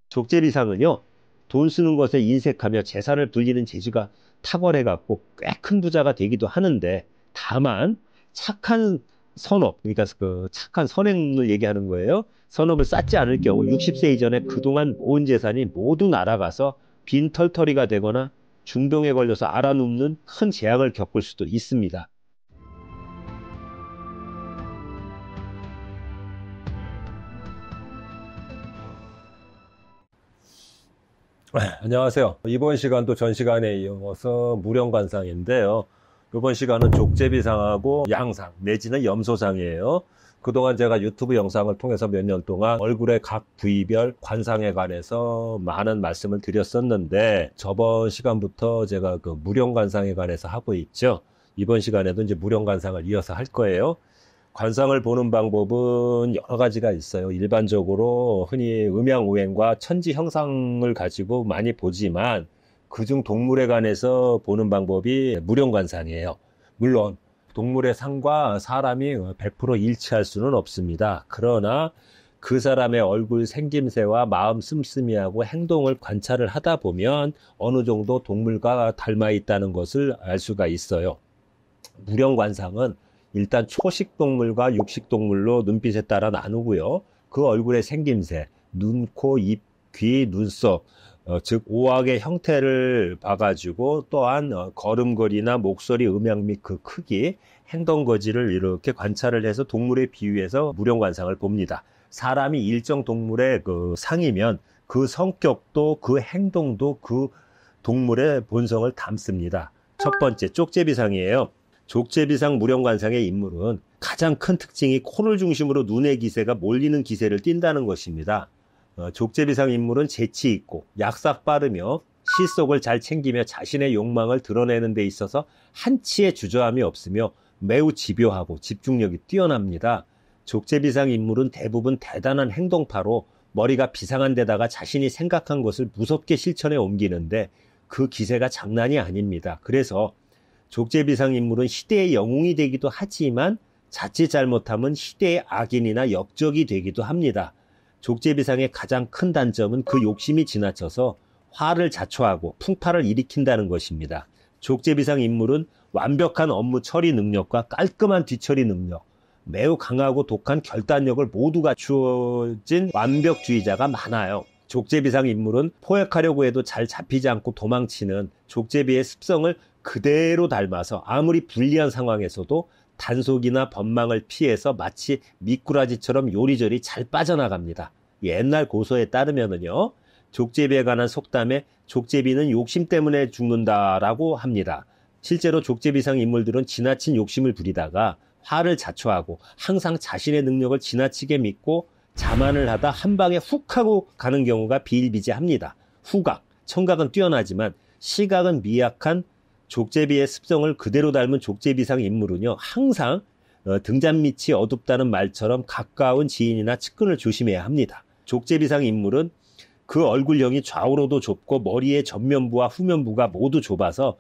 족제비상은요, 돈 쓰는 것에 인색하며 재산을 불리는 재주가 탁월해갖고 꽤 큰 부자가 되기도 하는데, 다만 착한 선업, 그러니까 그 착한 선행을 얘기하는 거예요. 선업을 쌓지 않을 경우 60세 이전에 그동안 모은 재산이 모두 날아가서 빈털터리가 되거나 중병에 걸려서 알아눕는 큰 재앙을 겪을 수도 있습니다. 안녕하세요. 이번 시간도 전 시간에 이어서 무령관상인데요. 이번 시간은 족제비상하고 양상 내지는 염소상이에요. 그동안 제가 유튜브 영상을 통해서 몇 년 동안 얼굴의 각 부위별 관상에 관해서 많은 말씀을 드렸었는데, 저번 시간부터 제가 그 무령관상에 관해서 하고 있죠. 이번 시간에도 이제 무령관상을 이어서 할 거예요. 관상을 보는 방법은 여러 가지가 있어요. 일반적으로 흔히 음양오행과 천지 형상을 가지고 많이 보지만, 그중 동물에 관해서 보는 방법이 무령관상이에요. 물론 동물의 상과 사람이 100% 일치할 수는 없습니다. 그러나 그 사람의 얼굴 생김새와 마음 씀씀이하고 행동을 관찰을 하다 보면 어느 정도 동물과 닮아 있다는 것을 알 수가 있어요. 무령관상은 일단 초식동물과 육식동물로 눈빛에 따라 나누고요. 그 얼굴의 생김새, 눈, 코, 입, 귀, 눈썹, 즉 오악의 형태를 봐가지고, 또한 걸음걸이나 목소리, 음양 및 그 크기, 행동 거지를 이렇게 관찰을 해서 동물에 비유해서 무령관상을 봅니다. 사람이 일정 동물의 그 상이면 그 성격도 그 행동도 그 동물의 본성을 담습니다. 첫 번째, 쪽제비상이에요. 족제비상 무령관상의 인물은 가장 큰 특징이 코를 중심으로 눈의 기세가 몰리는 기세를 띈다는 것입니다. 족제비상 인물은 재치 있고 약삭 빠르며 시속을 잘 챙기며 자신의 욕망을 드러내는 데 있어서 한치의 주저함이 없으며 매우 집요하고 집중력이 뛰어납니다. 족제비상 인물은 대부분 대단한 행동파로 머리가 비상한 데다가 자신이 생각한 것을 무섭게 실천에 옮기는데 그 기세가 장난이 아닙니다. 그래서 족제비상 인물은 시대의 영웅이 되기도 하지만 자칫 잘못하면 시대의 악인이나 역적이 되기도 합니다. 족제비상의 가장 큰 단점은 그 욕심이 지나쳐서 화를 자초하고 풍파를 일으킨다는 것입니다. 족제비상 인물은 완벽한 업무 처리 능력과 깔끔한 뒤처리 능력, 매우 강하고 독한 결단력을 모두 갖추어진 완벽주의자가 많아요. 족제비상 인물은 포획하려고 해도 잘 잡히지 않고 도망치는 족제비의 습성을 그대로 닮아서 아무리 불리한 상황에서도 단속이나 법망을 피해서 마치 미꾸라지처럼 요리조리 잘 빠져나갑니다. 옛날 고서에 따르면요, 족제비에 관한 속담에 족제비는 욕심 때문에 죽는다라고 합니다. 실제로 족제비상 인물들은 지나친 욕심을 부리다가 화를 자초하고 항상 자신의 능력을 지나치게 믿고 자만을 하다 한 방에 훅 하고 가는 경우가 비일비재합니다. 후각, 청각은 뛰어나지만 시각은 미약한 족제비의 습성을 그대로 닮은 족제비상 인물은요, 항상 등잔 밑이 어둡다는 말처럼 가까운 지인이나 측근을 조심해야 합니다. 족제비상 인물은 그 얼굴형이 좌우로도 좁고 머리의 전면부와 후면부가 모두 좁아서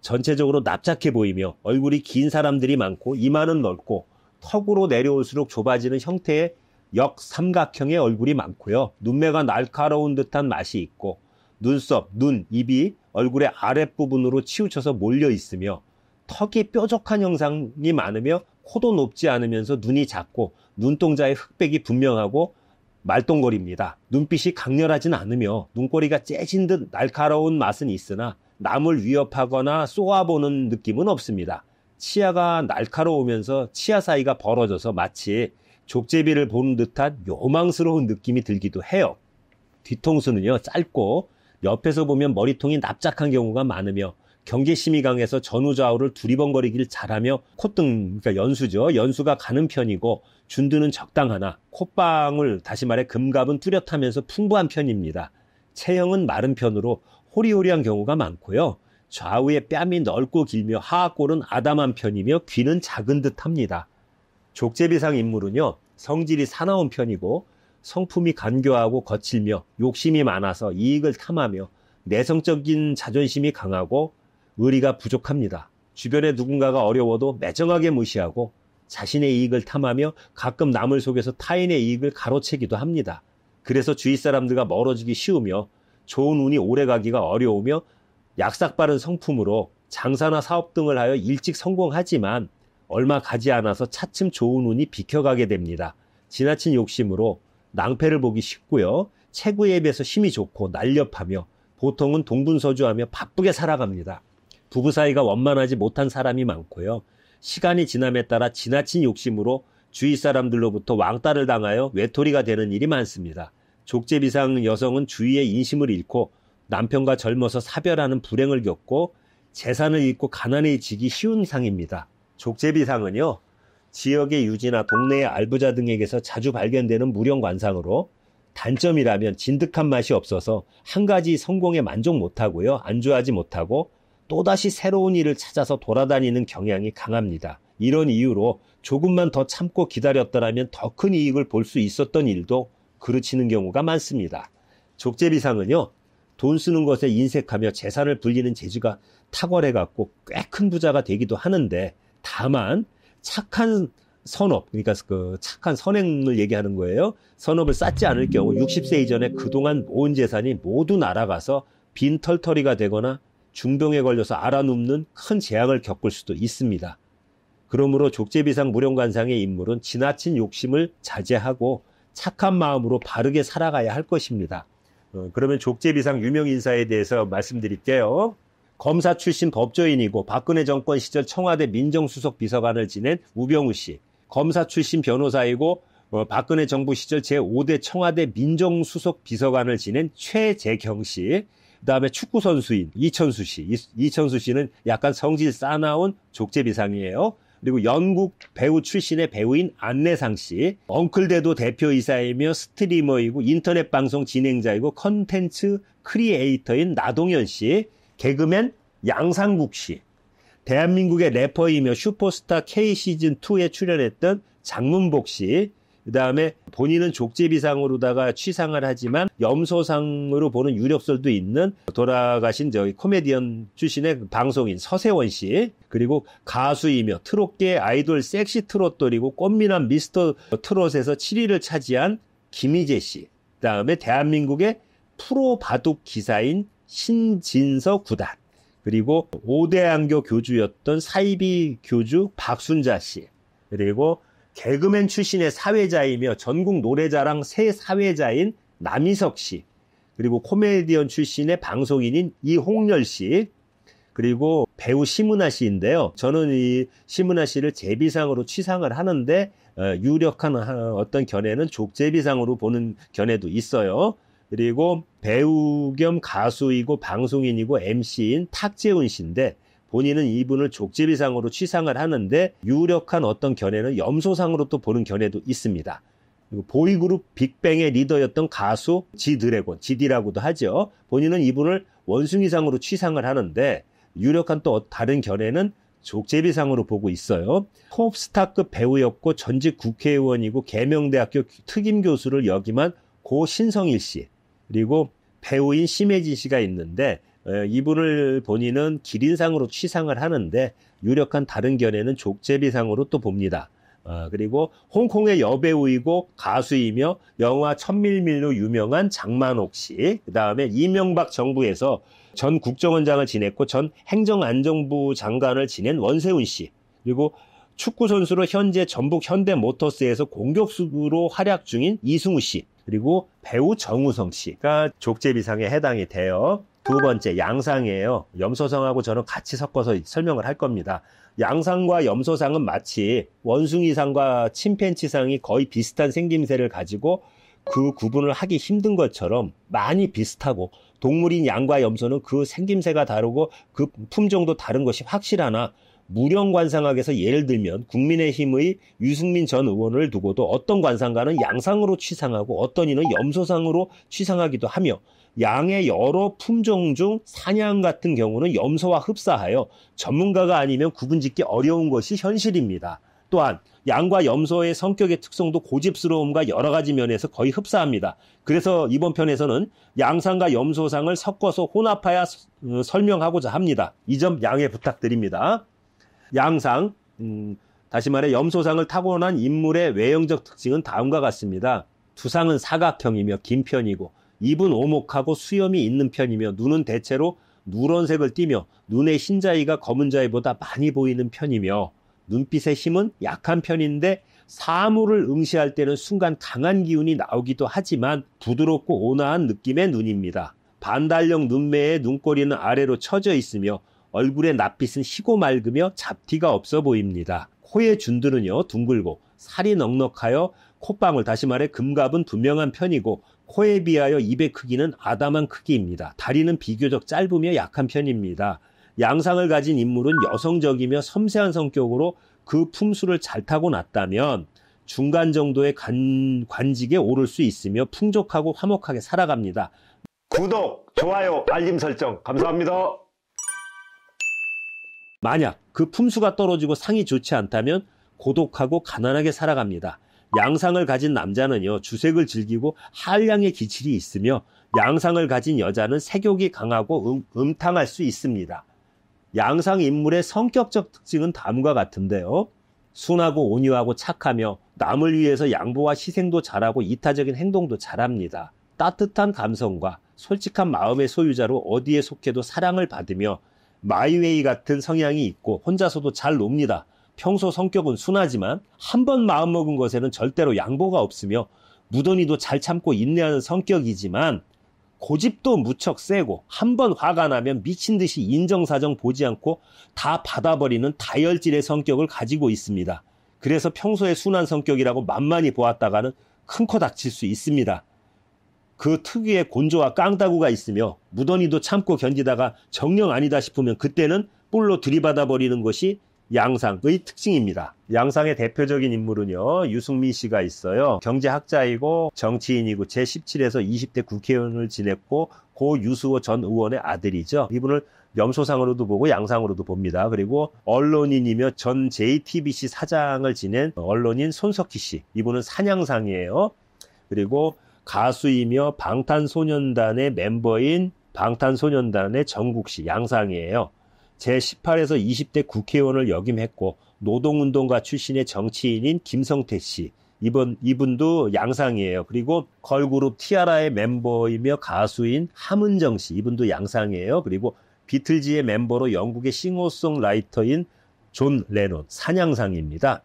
전체적으로 납작해 보이며 얼굴이 긴 사람들이 많고 이마는 넓고 턱으로 내려올수록 좁아지는 형태의 역삼각형의 얼굴이 많고요. 눈매가 날카로운 듯한 맛이 있고 눈썹, 눈, 입이 얼굴의 아랫부분으로 치우쳐서 몰려 있으며 턱이 뾰족한 형상이 많으며 코도 높지 않으면서 눈이 작고 눈동자의 흑백이 분명하고 말똥거립니다. 눈빛이 강렬하진 않으며 눈꼬리가 째진 듯 날카로운 맛은 있으나 남을 위협하거나 쏘아보는 느낌은 없습니다. 치아가 날카로우면서 치아 사이가 벌어져서 마치 족제비를 보는 듯한 요망스러운 느낌이 들기도 해요. 뒤통수는요, 짧고 옆에서 보면 머리통이 납작한 경우가 많으며 경계심이 강해서 전후좌우를 두리번거리길 잘하며 콧등, 그러니까 연수죠. 연수가 가는 편이고 준두는 적당하나 콧방울, 다시 말해 금갑은 뚜렷하면서 풍부한 편입니다. 체형은 마른 편으로 호리호리한 경우가 많고요. 좌우의 뺨이 넓고 길며 하악골은 아담한 편이며 귀는 작은 듯합니다. 족제비상 인물은요, 성질이 사나운 편이고 성품이 간교하고 거칠며 욕심이 많아서 이익을 탐하며 내성적인 자존심이 강하고 의리가 부족합니다. 주변에 누군가가 어려워도 매정하게 무시하고 자신의 이익을 탐하며 가끔 남을 속여서 타인의 이익을 가로채기도 합니다. 그래서 주위 사람들과 멀어지기 쉬우며 좋은 운이 오래가기가 어려우며 약삭빠른 성품으로 장사나 사업 등을 하여 일찍 성공하지만 얼마 가지 않아서 차츰 좋은 운이 비켜가게 됩니다. 지나친 욕심으로 낭패를 보기 쉽고요. 체구에 비해서 힘이 좋고 날렵하며 보통은 동분서주하며 바쁘게 살아갑니다. 부부 사이가 원만하지 못한 사람이 많고요. 시간이 지남에 따라 지나친 욕심으로 주위 사람들로부터 왕따를 당하여 외톨이가 되는 일이 많습니다. 족제비상 여성은 주위의 인심을 잃고 남편과 젊어서 사별하는 불행을 겪고 재산을 잃고 가난해지기 쉬운 상입니다. 족제비상은요, 지역의 유지나 동네의 알부자 등에게서 자주 발견되는 무령관상으로 단점이라면 진득한 맛이 없어서 한 가지 성공에 만족 못하고요. 안주하지 못하고 또다시 새로운 일을 찾아서 돌아다니는 경향이 강합니다. 이런 이유로 조금만 더 참고 기다렸더라면 더 큰 이익을 볼 수 있었던 일도 그르치는 경우가 많습니다. 족제비상은요, 돈 쓰는 것에 인색하며 재산을 불리는 재주가 탁월해갖고 꽤 큰 부자가 되기도 하는데, 다만 착한 선업, 그러니까 그 착한 선행을 얘기하는 거예요. 선업을 쌓지 않을 경우 60세 이전에 그동안 모은 재산이 모두 날아가서 빈털터리가 되거나 중병에 걸려서 알아눕는 큰 재앙을 겪을 수도 있습니다. 그러므로 족제비상 무령관상의 인물은 지나친 욕심을 자제하고 착한 마음으로 바르게 살아가야 할 것입니다. 그러면 족제비상 유명 인사에 대해서 말씀드릴게요. 검사 출신 법조인이고 박근혜 정권 시절 청와대 민정수석 비서관을 지낸 우병우 씨, 검사 출신 변호사이고 박근혜 정부 시절 제5대 청와대 민정수석 비서관을 지낸 최재경 씨, 그 다음에 축구선수인 이천수 씨. 이천수 씨는 약간 성질 싸나운 족제비상이에요. 그리고 연극 배우 출신의 배우인 안내상 씨, 엉클대도 대표이사이며 스트리머이고 인터넷 방송 진행자이고 컨텐츠 크리에이터인 나동현 씨, 개그맨 양상국 씨, 대한민국의 래퍼이며 슈퍼스타 K시즌2에 출연했던 장문복 씨, 그 다음에 본인은 족제비상으로다가 취상을 하지만 염소상으로 보는 유력설도 있는 돌아가신 코미디언 출신의 방송인 서세원 씨, 그리고 가수이며 트롯계 아이돌 섹시 트롯돌이고 꽃미남 미스터 트롯에서 7위를 차지한 김희재 씨, 그 다음에 대한민국의 프로 바둑 기사인 신진서 구단, 그리고 5대안교 교주였던 사이비 교주 박순자 씨, 그리고 개그맨 출신의 사회자이며 전국 노래자랑 새 사회자인 남희석 씨, 그리고 코미디언 출신의 방송인인 이홍렬 씨, 그리고 배우 심은하 씨인데요. 저는 이 심은하 씨를 제비상으로 취상을 하는데 유력한 어떤 견해는 족제비상으로 보는 견해도 있어요. 그리고 배우 겸 가수이고 방송인이고 MC인 탁재훈 씨인데, 본인은 이분을 족제비상으로 취상을 하는데 유력한 어떤 견해는 염소상으로 또 보는 견해도 있습니다. 그리고 보이그룹 빅뱅의 리더였던 가수 지드래곤, 지디라고도 하죠. 본인은 이분을 원숭이상으로 취상을 하는데 유력한 또 다른 견해는 족제비상으로 보고 있어요. 톱스타급 배우였고 전직 국회의원이고 계명대학교 특임교수를 역임한 고 신성일 씨, 그리고 배우인 심혜진 씨가 있는데 이분을 본인은 기린상으로 취상을 하는데 유력한 다른 견해는 족제비상으로 또 봅니다. 그리고 홍콩의 여배우이고 가수이며 영화 천밀밀로 유명한 장만옥 씨, 그 다음에 이명박 정부에서 전 국정원장을 지냈고 전 행정안전부 장관을 지낸 원세훈 씨, 그리고 축구선수로 현재 전북 현대모터스에서 공격수로 활약 중인 이승우 씨, 그리고 배우 정우성 씨가 족제비상에 해당이 돼요. 두 번째, 양상이에요. 염소상하고 저는 같이 섞어서 설명을 할 겁니다. 양상과 염소상은 마치 원숭이상과 침팬지상이 거의 비슷한 생김새를 가지고 그 구분을 하기 힘든 것처럼 많이 비슷하고, 동물인 양과 염소는 그 생김새가 다르고 그 품종도 다른 것이 확실하나 무령관상학에서 예를 들면 국민의힘의 유승민 전 의원을 두고도 어떤 관상가는 양상으로 취상하고 어떤 이는 염소상으로 취상하기도 하며, 양의 여러 품종 중 사냥 같은 경우는 염소와 흡사하여 전문가가 아니면 구분짓기 어려운 것이 현실입니다. 또한 양과 염소의 성격의 특성도 고집스러움과 여러 가지 면에서 거의 흡사합니다. 그래서 이번 편에서는 양상과 염소상을 섞어서 혼합하여 설명하고자 합니다. 이 점 양해 부탁드립니다. 양상, 다시 말해 염소상을 타고난 인물의 외형적 특징은 다음과 같습니다. 두상은 사각형이며 긴 편이고 입은 오목하고 수염이 있는 편이며 눈은 대체로 누런색을 띠며 눈의 흰자위가 검은자위보다 많이 보이는 편이며 눈빛의 힘은 약한 편인데 사물을 응시할 때는 순간 강한 기운이 나오기도 하지만 부드럽고 온화한 느낌의 눈입니다. 반달형 눈매의 눈꼬리는 아래로 처져 있으며 얼굴의 낯빛은 희고 맑으며 잡티가 없어 보입니다. 코의 준들은요 둥글고 살이 넉넉하여 콧방울, 다시 말해 금갑은 분명한 편이고 코에 비하여 입의 크기는 아담한 크기입니다. 다리는 비교적 짧으며 약한 편입니다. 양상을 가진 인물은 여성적이며 섬세한 성격으로 그 품수를 잘 타고났다면 중간 정도의 관직에 오를 수 있으며 풍족하고 화목하게 살아갑니다. 구독, 좋아요, 알림 설정 감사합니다. 만약 그 품수가 떨어지고 상이 좋지 않다면 고독하고 가난하게 살아갑니다. 양상을 가진 남자는요 주색을 즐기고 한량의 기질이 있으며 양상을 가진 여자는 색욕이 강하고 음탕할 수 있습니다. 양상 인물의 성격적 특징은 다음과 같은데요. 순하고 온유하고 착하며 남을 위해서 양보와 희생도 잘하고 이타적인 행동도 잘합니다. 따뜻한 감성과 솔직한 마음의 소유자로 어디에 속해도 사랑을 받으며 마이웨이 같은 성향이 있고 혼자서도 잘 놉니다. 평소 성격은 순하지만 한 번 마음먹은 것에는 절대로 양보가 없으며 무던히도 잘 참고 인내하는 성격이지만 고집도 무척 세고 한 번 화가 나면 미친 듯이 인정사정 보지 않고 다 받아버리는 다혈질의 성격을 가지고 있습니다. 그래서 평소에 순한 성격이라고 만만히 보았다가는 큰 코 다칠 수 있습니다. 그 특유의 곤조와 깡다구가 있으며 무던히도 참고 견디다가 정녕 아니다 싶으면 그때는 뿔로 들이받아버리는 것이 양상의 특징입니다. 양상의 대표적인 인물은요 유승민 씨가 있어요. 경제학자이고 정치인이고 제17에서 20대 국회의원을 지냈고 고 유수호 전 의원의 아들이죠. 이분을 염소상으로도 보고 양상으로도 봅니다. 그리고 언론인이며 전 JTBC 사장을 지낸 언론인 손석희 씨, 이분은 산양상이에요. 그리고 가수이며 방탄소년단의 멤버인 방탄소년단의 정국 씨, 양상이에요. 제18에서 20대 국회의원을 역임했고 노동운동가 출신의 정치인인 김성태 씨, 이분도 양상이에요. 그리고 걸그룹 티아라의 멤버이며 가수인 함은정 씨, 이분도 양상이에요. 그리고 비틀즈의 멤버로 영국의 싱어송라이터인 존 레논, 산양상입니다.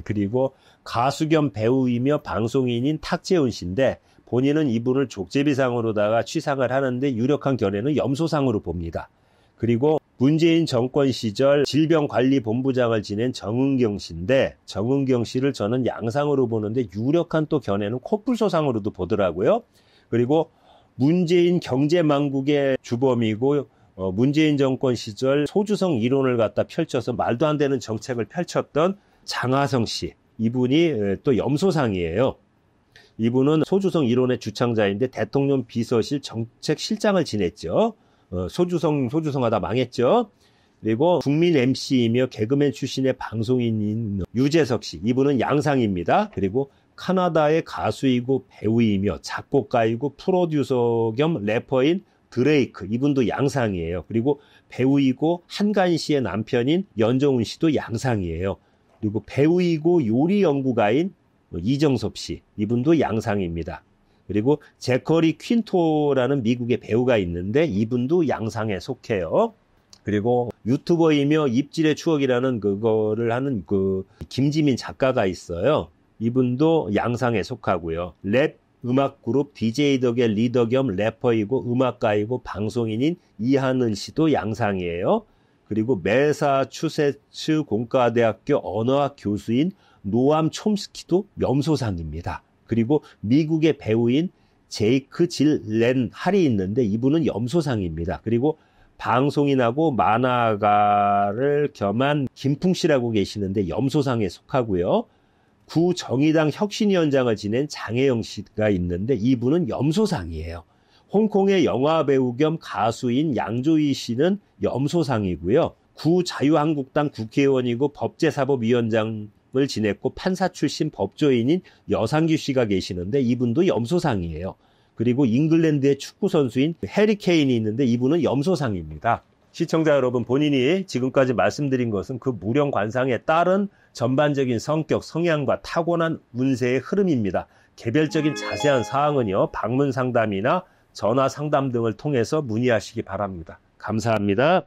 그리고 가수 겸 배우이며 방송인인 탁재훈 씨인데 본인은 이분을 족제비상으로다가 취상을 하는데 유력한 견해는 염소상으로 봅니다. 그리고 문재인 정권 시절 질병관리본부장을 지낸 정은경 씨인데 정은경 씨를 저는 양상으로 보는데 유력한 또 견해는 코뿔소상으로도 보더라고요. 그리고 문재인 경제망국의 주범이고 문재인 정권 시절 소주성 이론을 갖다 펼쳐서 말도 안 되는 정책을 펼쳤던 장하성 씨, 이분이 또 염소상이에요. 이분은 소주성 이론의 주창자인데 대통령 비서실 정책실장을 지냈죠. 소주성 하다 망했죠. 그리고 국민 MC이며 개그맨 출신의 방송인인 유재석 씨, 이분은 양상입니다. 그리고 카나다의 가수이고 배우이며 작곡가이고 프로듀서 겸 래퍼인 드레이크, 이분도 양상이에요. 그리고 배우이고 한간 씨의 남편인 연정훈 씨도 양상이에요. 그리고 배우이고 요리 연구가인 이정섭 씨, 이분도 양상입니다. 그리고 제커리 퀸토라는 미국의 배우가 있는데 이분도 양상에 속해요. 그리고 유튜버이며 입질의 추억이라는 그거를 하는 그 김지민 작가가 있어요. 이분도 양상에 속하고요. 랩 음악 그룹 DJ 덕의 리더 겸 래퍼이고 음악가이고 방송인인 이하늘 씨도 양상이에요. 그리고 매사추세츠 공과대학교 언어학 교수인 노암 촘스키도 염소상입니다. 그리고 미국의 배우인 제이크 질렌 할이 있는데 이분은 염소상입니다. 그리고 방송인하고 만화가를 겸한 김풍 씨라고 계시는데 염소상에 속하고요. 구정의당 혁신위원장을 지낸 장혜영 씨가 있는데 이분은 염소상이에요. 홍콩의 영화배우 겸 가수인 양조위 씨는 염소상이고요. 구자유한국당 국회의원이고 법제사법위원장을 지냈고 판사 출신 법조인인 여상규 씨가 계시는데 이분도 염소상이에요. 그리고 잉글랜드의 축구선수인 해리 케인이 있는데 이분은 염소상입니다. 시청자 여러분, 본인이 지금까지 말씀드린 것은 그 무령관상에 따른 전반적인 성격, 성향과 타고난 운세의 흐름입니다. 개별적인 자세한 사항은요, 방문 상담이나 전화 상담 등을 통해서 문의하시기 바랍니다. 감사합니다.